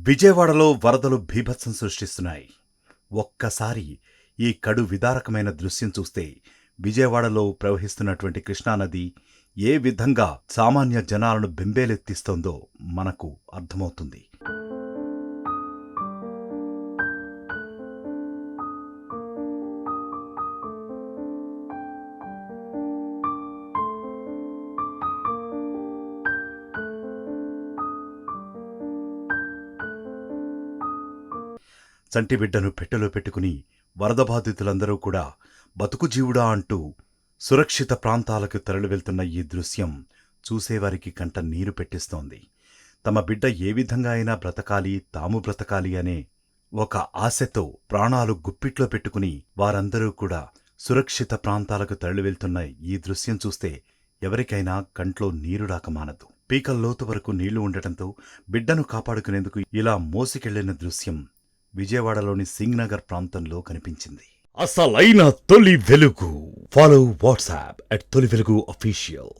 విజయవాడలో వరదలు బీభత్సం సృష్టిస్తున్నాయి. ఒక్కసారి ఈ కడు విదారకమైన దృశ్యం చూస్తే విజయవాడలో ప్రవహిస్తున్నటువంటి కృష్ణానది ఏ విధంగా సామాన్య జనాలను బెంబేలెత్తిస్తోందో మనకు అర్థమవుతుంది. చంటిబిడ్డను పెట్టెలో పెట్టుకుని వరద బాధితులందరూ కూడా బతుకు జీవుడా అంటూ సురక్షిత ప్రాంతాలకు తరలి వెళ్తున్న ఈ దృశ్యం చూసేవారికి కంట నీరు పెట్టిస్తోంది. తమ బిడ్డ ఏ విధంగా అయినా బ్రతకాలి, తాము బ్రతకాలి అనే ఒక ఆశతో ప్రాణాలు గుప్పిట్లో పెట్టుకుని వారందరూ కూడా సురక్షిత ప్రాంతాలకు తరలి వెళ్తున్న ఈ దృశ్యం చూస్తే ఎవరికైనా కంట్లో నీరు రాక మానదు. పీకల్లోతు వరకు నీళ్లు ఉండటంతో బిడ్డను కాపాడుకునేందుకు ఇలా మోసికెళ్లిన దృశ్యం విజయవాడలోని సింగ్ నగర్ ప్రాంతంలో కనిపించింది. అసలైన తొలి వెలుగు. ఫాలో వాట్సాప్ @తొలి వెలుగు అఫీషియల్.